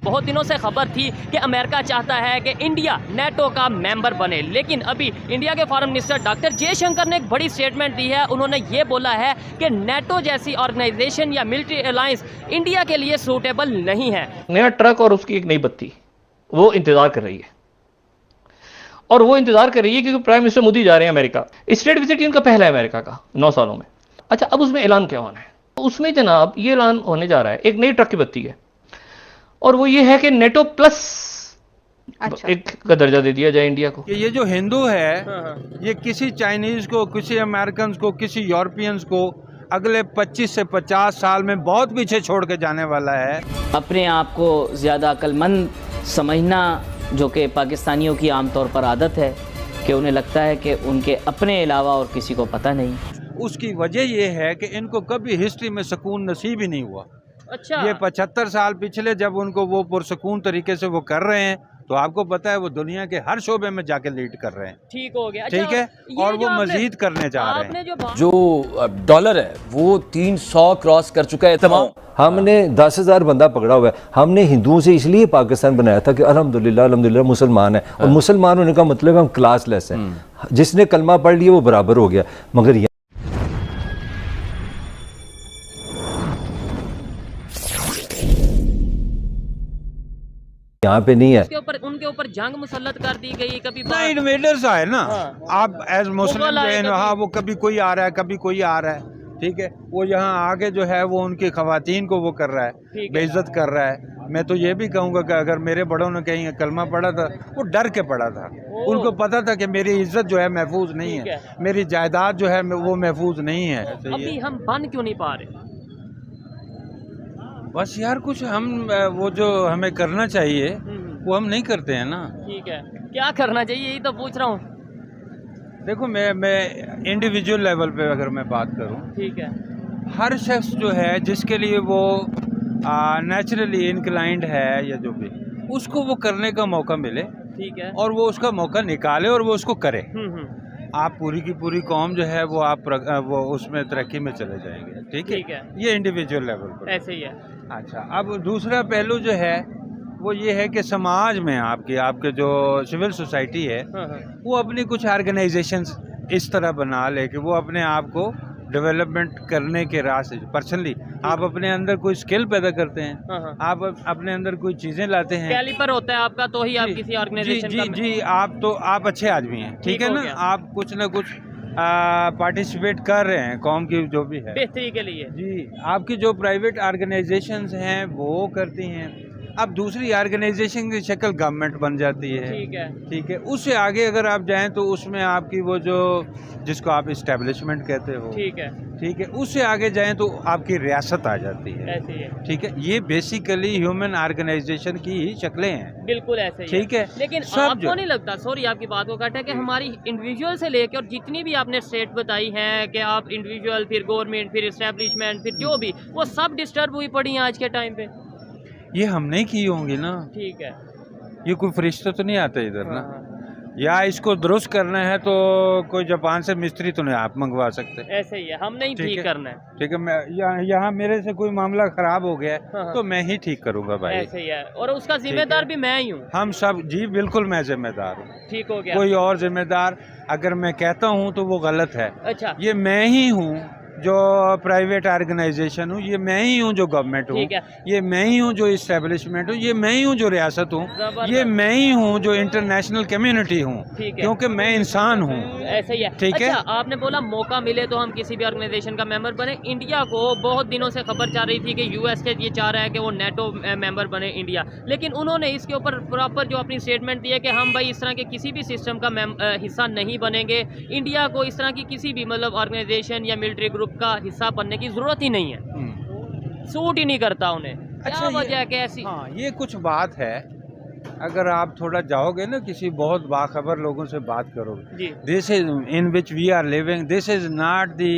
बहुत दिनों से खबर थी कि अमेरिका चाहता है कि इंडिया नेटो का मेंबर बने, लेकिन अभी इंडिया के फॉरेन मिनिस्टर डॉक्टर जयशंकर ने एक बड़ी स्टेटमेंट दी है। उन्होंने ये बोला है कि नेटो जैसी ऑर्गेनाइजेशन या मिलिट्री अलायंस इंडिया के लिए सूटेबल नहीं है। नया ट्रक और उसकी एक नई बत्ती वो इंतजार कर रही है, और वो इंतजार कर रही है क्योंकि प्राइम मिनिस्टर मोदी जा रहे हैं अमेरिका। स्टेट विजिट इनका पहला है अमेरिका का 9 सालों में। अच्छा, अब उसमें ऐलान क्या होना है? उसमें जनाब ये ऐलान होने जा रहा है, एक नई ट्रक की बत्ती है, और वो ये है कि नेटो प्लस एक का दर्जा दे दिया जाए इंडिया को। कि ये जो हिंदू है ये किसी चाइनीज को, किसी अमेरिकन को, किसी यूरोपियंस को अगले 25 से 50 साल में बहुत पीछे छोड़ के जाने वाला है। अपने आप को ज़्यादा अक्लमंद समझना, जो कि पाकिस्तानियों की आमतौर पर आदत है कि उन्हें लगता है कि उनके अपने अलावा और किसी को पता नहीं। उसकी वजह ये है कि इनको कभी हिस्ट्री में सुकून नसीब ही नहीं हुआ। अच्छा, ये 75 साल पिछले जब उनको वो पुरसुकून तरीके से वो कर रहे हैं, तो आपको पता है वो दुनिया के हर शोबे में जाके लीड कर रहे हैं। ठीक हो गया। ठीक है, और वो मजीद करने जा रहे हैं। जो डॉलर है वो 300 क्रॉस कर चुका है तमाम। हमने 10,000 बंदा पकड़ा हुआ है। हमने हिंदुओं से इसलिए पाकिस्तान बनाया था कि अल्हम्दुलिल्लाह अल्हम्दुलिल्लाह मुसलमान है, और मुसलमान होने का मतलब हम क्लासलेस हैं। जिसने कलमा पढ़ लिया वो बराबर हो गया। मगर यहाँ पे नहीं है। उनके ऊपर जंग मुसल्लत कर दी गई। कभी इन्वेडर्स आए ना, आप एज मुस्लिम हाँ, वो कभी कोई आ रहा है, कभी कोई आ रहा है। ठीक है, वो यहाँ आके जो है वो उनकी खवातीन को वो कर रहा है, बेइज्जत कर रहा है। मैं तो ये भी कहूँगा कि अगर मेरे बड़ों ने कहीं कलमा पढ़ा था, वो डर के पढ़ा था। उनको पता था कि मेरी इज्जत जो है महफूज नहीं है, मेरी जायदाद जो है वो महफूज नहीं है। अभी हम बन क्यों नहीं पा रहे? बस यार कुछ हम वो जो हमें करना चाहिए वो हम नहीं करते हैं ना। ठीक है, क्या करना चाहिए यही तो पूछ रहा हूँ। देखो मैं इंडिविजुअल लेवल पे अगर मैं बात करूँ, ठीक है, हर शख्स जो है जिसके लिए वो नेचुरली इनक्लाइंड है या जो भी, उसको वो करने का मौका मिले। ठीक है, और वो उसका मौका निकाले और वो उसको करे। आप पूरी की पूरी कौम जो है वो आप वो उसमें तरक्की में चले जाएंगे। ठीक है, ये इंडिविजुअल लेवल पर ऐसे ही है। अच्छा, अब दूसरा पहलू जो है वो ये है कि समाज में आपके जो सिविल सोसाइटी है वो अपनी कुछ ऑर्गेनाइजेशंस इस तरह बना ले कि वो अपने आप को डेवलपमेंट करने के रास्ते, पर्सनली आप अपने अंदर कोई स्किल पैदा करते हैं, आप अपने अंदर कोई चीज़ें लाते हैं, कैलिपर होता है आपका, तो ही आप किसी ऑर्गेनाइजेशन जी आप अच्छे आदमी हैं। ठीक है ना, आप कुछ ना कुछ पार्टिसिपेट कर रहे हैं कौम की जो भी है बेहतरी के लिए। जी, आपकी जो प्राइवेट ऑर्गेनाइजेशंस हैं वो करती हैं। अब दूसरी ऑर्गेनाइजेशन की शक्ल गवर्नमेंट बन जाती है। ठीक है, उससे आगे अगर आप जाएं तो उसमें आपकी वो जो जिसको आप इस्टेब्लिशमेंट कहते हो, ठीक है, उससे आगे जाएं तो आपकी रियासत आ जाती है। ऐसे ही है। ठीक है, ये बेसिकली ह्यूमन ऑर्गेनाइजेशन की ही शक्लें हैं। बिल्कुल ऐसे ही ठीक है, लेकिन आपको नहीं लगता, सॉरी आपकी बात को काटा, कि हमारी इंडिविजुअल से लेकर और जितनी भी आपने स्टेट बताई हैं कि आप इंडिविजुअल, फिर गवर्नमेंट, फिर इस्टेब्लिशमेंट, फिर जो भी, वो सब डिस्टर्ब हुई पड़ी हैं आज के टाइम पे। ये हमने की होंगी ना। ठीक है, ये कोई फरिश्ता तो नहीं आता इधर ना। या इसको दुरुस्त करना है तो कोई जापान से मिस्त्री तो नहीं आप मंगवा सकते। ऐसे ही है, हम नहीं ठीक करना है। ठीक है, मैं यहाँ मेरे से कोई मामला खराब हो गया तो मैं ही ठीक करूँगा भाई। ऐसे ही है, और उसका जिम्मेदार भी मैं ही हूँ। हम सब जी बिल्कुल, मैं जिम्मेदार हूँ। ठीक हो गया। कोई और जिम्मेदार अगर मैं कहता हूँ तो वो गलत है। अच्छा, ये ये मैं ही हूँ जो प्राइवेट ऑर्गेनाइजेशन हूँ, ये मैं ही हूँ जो गवर्नमेंट हूँ, ये मैं ही हूँ जो इस्टेब्लिशमेंट हूँ, ये मैं ही हूँ जो रियासत हूँ, ये मैं ही हूँ जो इंटरनेशनल कम्युनिटी हूँ, क्योंकि मैं इंसान हूँ। ऐसे ही है। ठीक है, अच्छा, आपने बोला मौका मिले तो हम किसी भी ऑर्गेनाइजेशन का मेंबर बने। इंडिया को बहुत दिनों से खबर चल रही थी कि यूएस के ये चाह रहा है कि वो नेटो मेंबर बने इंडिया, लेकिन उन्होंने इसके ऊपर प्रॉपर जो अपनी स्टेटमेंट दी है कि हम भाई इस तरह के किसी भी सिस्टम का हिस्सा नहीं बनेंगे। इंडिया को इस तरह की किसी भी मतलब ऑर्गेनाइजेशन या मिलिट्री ग्रुप का हिस्सा बनने की जरूरत ही नहीं है, सूट ही नहीं करता उन्हें। अच्छा, क्या वजह है कि ऐसी? हाँ, ये कुछ बात है। अगर आप थोड़ा जाओगे ना किसी बहुत बाखबर लोगों से बात करोगे, this is in which we are living, this is not the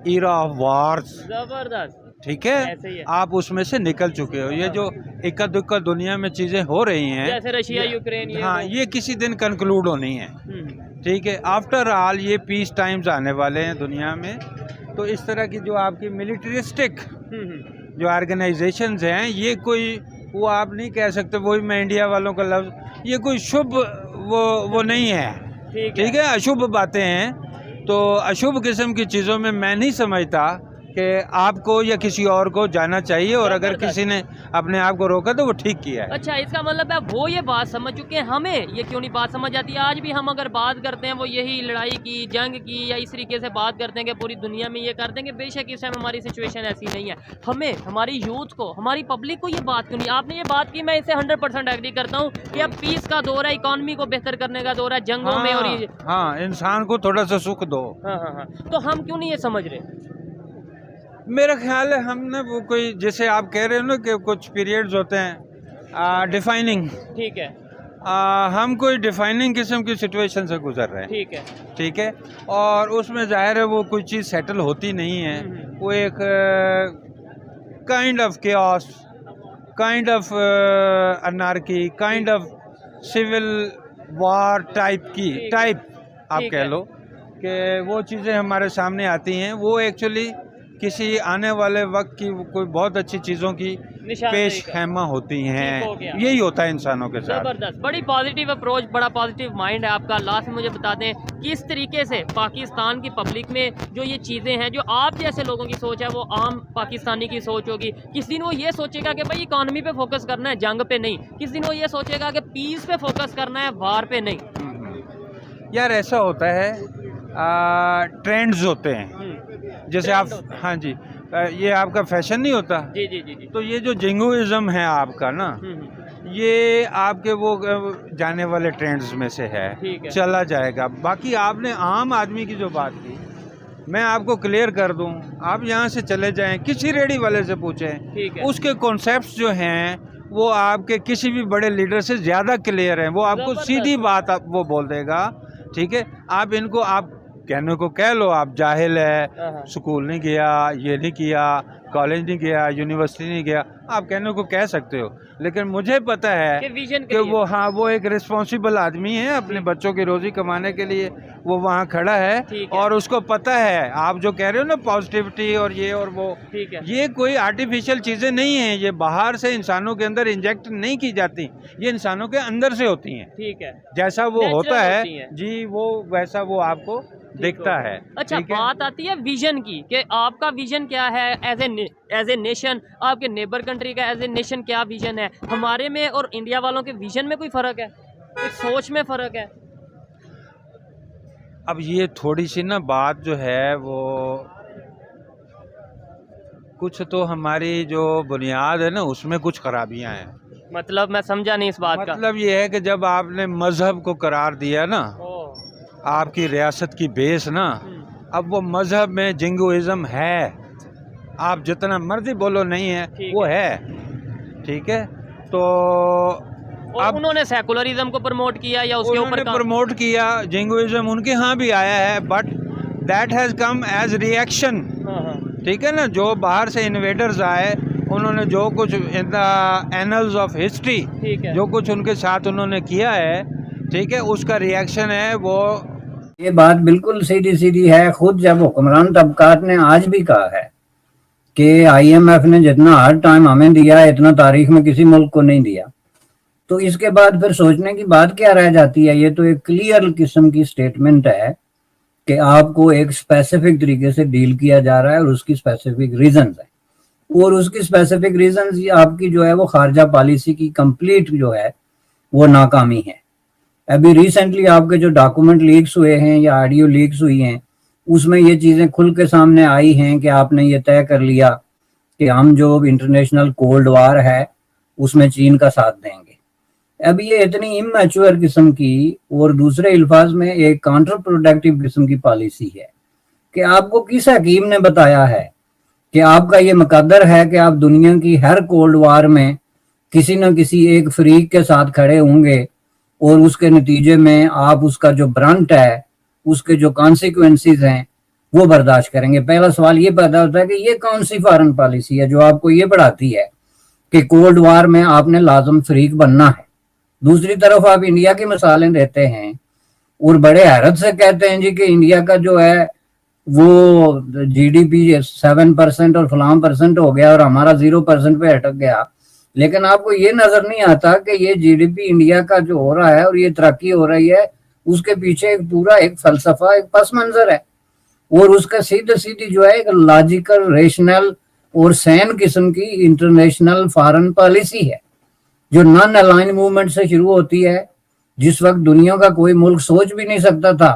era of wars. जबरदस्त। ठीक है, आप उसमें से निकल चुके हो। ये जो इक्का दुक्का दुनिया में चीजें हो रही हैं, जैसे रशिया यूक्रेन, हाँ, ये किसी दिन कंक्लूड होनी है। ठीक है, आफ्टर ऑल ये पीस टाइम्स आने वाले हैं दुनिया में। तो इस तरह की जो आपकी मिलिट्रिस्टिक जो ऑर्गेनाइजेशंस हैं, ये कोई वो आप नहीं कह सकते। वही मैं इंडिया वालों का लफ्ज़, ये कोई शुभ वो नहीं है, ठीक है। अशुभ बातें हैं, तो अशुभ किस्म की चीज़ों में मैं नहीं समझता कि आपको या किसी और को जाना चाहिए, और अगर किसी ने अपने आप को रोका तो वो ठीक किया है। अच्छा, इसका मतलब है वो ये बात समझ चुके हैं, हमें ये क्यों नहीं बात समझ आती है? आज भी हम अगर बात करते हैं वो यही लड़ाई की, जंग की, या इस तरीके से बात करते हैं कि पूरी दुनिया में ये कर देंगे। बेशक इस टाइम हमारी सिचुएशन ऐसी नहीं है। हमें, हमारी यूथ को, हमारी पब्लिक को ये बात क्यों नहीं? आपने ये बात की, मैं इससे 100% एग्री करता हूँ कि अब पीस का दौर है, इकॉनमी को बेहतर करने का दौर है, जंगों में और हाँ, इंसान को थोड़ा सा सुख दो। हाँ, तो हम क्यों नहीं ये समझ रहे? मेरा ख्याल है हमने वो कोई, जैसे आप कह रहे हो ना कि कुछ पीरियड्स होते हैं डिफाइनिंग, ठीक है, हम कोई डिफाइनिंग किस्म की सिचुएशन से गुजर रहे हैं, ठीक है। और उसमें जाहिर है वो कोई चीज़ सेटल होती नहीं है, वो एक kind of chaos, kind of anarchy, kind of civil war type आप कह लो कि वो चीज़ें हमारे सामने आती हैं। वो एक्चुअली किसी आने वाले वक्त की कोई बहुत अच्छी चीज़ों की पेश खैमा होती हैं। यही होता है इंसानों के साथ। जबरदस्त, बड़ी पॉजिटिव अप्रोच, बड़ा पॉजिटिव माइंड है आपका। लास्ट में मुझे बता दें किस तरीके से पाकिस्तान की पब्लिक में जो ये चीज़ें हैं, जो आप जैसे लोगों की सोच है, वो आम पाकिस्तानी की सोच होगी। किस दिन वो ये सोचेगा कि भाई इकॉनमी पे फोकस करना है, जंग पे नहीं। किस दिन वो ये सोचेगा कि पीस पे फोकस करना है, वार पे नहीं। यार ऐसा होता है, ट्रेंड्स होते हैं, जैसे आप, हाँ जी, ये आपका फैशन नहीं होता जी। तो ये जो जिंगोइज्म है आपका ना, ये आपके वो जाने वाले ट्रेंड्स में से है, चला जाएगा। बाकी आपने आम आदमी की जो बात की, मैं आपको क्लियर कर दूं, आप यहाँ से चले जाएं, किसी रेडी वाले से पूछें, उसके कॉन्सेप्ट्स जो हैं वो आपके किसी भी बड़े लीडर से ज़्यादा क्लियर हैं। वो आपको सीधी बात वो बोल देगा, ठीक है। आप इनको, आप कहने को कह लो आप जाहिल है, स्कूल नहीं गया, ये नहीं किया, कॉलेज नहीं गया, यूनिवर्सिटी नहीं गया, आप कहने को कह सकते हो, लेकिन मुझे पता है कि वो, हाँ, वो एक रिस्पॉन्सिबल आदमी है, अपने बच्चों की रोजी कमाने के लिए वो वहाँ खड़ा है, और उसको पता है। आप जो कह रहे हो ना पॉजिटिविटी और ये और वो, ये कोई आर्टिफिशियल चीज़ें नहीं हैं, ये बाहर से इंसानों के अंदर इंजेक्ट नहीं की जाती, ये इंसानों के अंदर से होती हैं, ठीक है। जैसा वो होता है जी, वो वैसा वो आपको दिखता है। अच्छा, बात आती है विजन की, कि आपका विजन क्या है एज ए नेशन, आपके नेबर कंट्री का एज ए नेशन क्या विजन है? हमारे में और इंडिया वालों के विजन में कोई फ़र्क है, कोई सोच में फ़र्क है? अब ये थोड़ी सी ना बात जो है वो, कुछ तो हमारी जो बुनियाद है ना उसमें कुछ खराबियां हैं। मतलब मैं समझा नहीं इस बात का। मतलब ये है कि जब आपने मजहब को करार दिया ना, आपकी रियासत की बेस ना, अब वो मजहब में जिंगोइज्म है, आप जितना मर्जी बोलो नहीं है, वो है, ठीक है। तो अब उन्होंने सेकुलरिज्म को प्रमोट किया या उसके ऊपर प्रमोट किया, जिंगोइज्म उनके यहाँ भी आया है, but that has come as reaction, ठीक है ना। जो बाहर से इन्वेडर्स आए, उन्होंने जो कुछ in the annuls of history, जो कुछ उनके साथ उन्होंने किया है, ठीक है, उसका रिएक्शन है वो। ये बात बिल्कुल सीधी सीधी है। खुद जब हुक्मरान तबकात ने आज भी कहा है कि IMF ने जितना हर टाइम हमें दिया है, इतना तारीख में किसी मुल्क को नहीं दिया, तो इसके बाद फिर सोचने की बात क्या रह जाती है? ये तो एक क्लियर किस्म की स्टेटमेंट है कि आपको एक स्पेसिफिक तरीके से डील किया जा रहा है और उसकी स्पेसिफिक रीजंस है, और उसकी स्पेसिफिक रीजंस आपकी जो है वो खारजा पॉलिसी की कंप्लीट जो है वो नाकामी है। अभी रिसेंटली आपके जो डॉक्यूमेंट लीक्स हुए हैं या ऑडियो लीक्स हुई हैं, उसमें ये चीज़ें खुल के सामने आई हैं कि आपने ये तय कर लिया कि हम जो इंटरनेशनल कोल्ड वार है उसमें चीन का साथ देंगे। अब ये इतनी इमैच्योर किस्म की और दूसरे अल्फाज में एक काउंटर प्रोडक्टिव किस्म की पॉलिसी है कि आपको किस हकीम ने बताया है कि आपका ये मुकद्दर है कि आप दुनिया की हर कोल्ड वार में किसी न किसी एक फरीक के साथ खड़े होंगे और उसके नतीजे में आप उसका जो ब्रंट है, उसके जो कॉन्सिक्वेंसेस हैं वो बर्दाश्त करेंगे। पहला सवाल ये पैदा होता है कि ये कौन सी फॉरेन पॉलिसी है जो आपको ये बढ़ाती है कि कोल्ड वार में आपने लाजम फरीक बनना है। दूसरी तरफ आप इंडिया की मिसालें देते हैं और बड़े हैरत से कहते हैं जी कि इंडिया का जो है वो GDP 7% और फलां % हो गया और हमारा 0% पे अटक गया। लेकिन आपको ये नजर नहीं आता कि ये जीडीपी इंडिया का जो हो रहा है और ये तरक्की हो रही है, उसके पीछे एक पूरा एक फलसफा, एक पस मंजर है, और उसका सीधे सीधी जो है एक लॉजिकल, रेशनल और सैन किस्म की इंटरनेशनल फॉरेन पॉलिसी है, जो नॉन अलाइन मूवमेंट से शुरू होती है। जिस वक्त दुनिया का कोई मुल्क सोच भी नहीं सकता था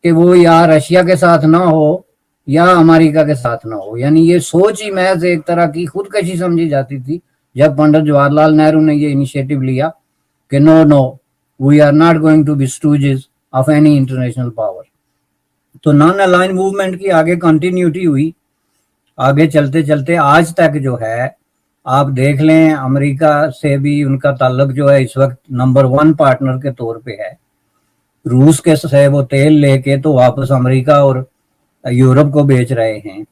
कि वो या रशिया के साथ ना हो या अमेरिका के साथ ना हो, यानी ये सोच ही महज एक तरह की खुदकशी समझी जाती थी, जब पंडित जवाहरलाल नेहरू ने ये इनिशिएटिव लिया कि no we are not going to be stooges of any international power. तो नॉन अलाइन मूवमेंट की आगे कंटिन्यूटी हुई, आगे चलते चलते आज तक जो है आप देख लें, अमेरिका से भी उनका ताल्लुक जो है इस वक्त नंबर 1 पार्टनर के तौर पे है। रूस के से वो तेल लेके तो वापस अमेरिका और यूरोप को बेच रहे हैं।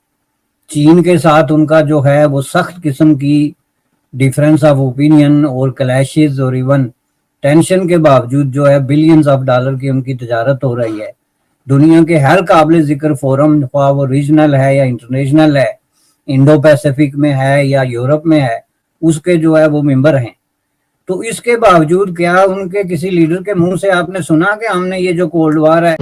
चीन के साथ उनका जो है वो सख्त किस्म की डिफरेंस ऑफ ओपिनियन और क्लैशेस और इवन टेंशन के बावजूद जो है बिलियंस ऑफ डॉलर की उनकी तजारत हो रही है। दुनिया के हर काबिल जिक्र फोरम, वो रीजनल है या इंटरनेशनल है, इंडो पैसिफिक में है या यूरोप में है, उसके जो है वो मेंबर हैं। तो इसके बावजूद क्या उनके किसी लीडर के मुंह से आपने सुना कि हमने ये जो कोल्ड वार है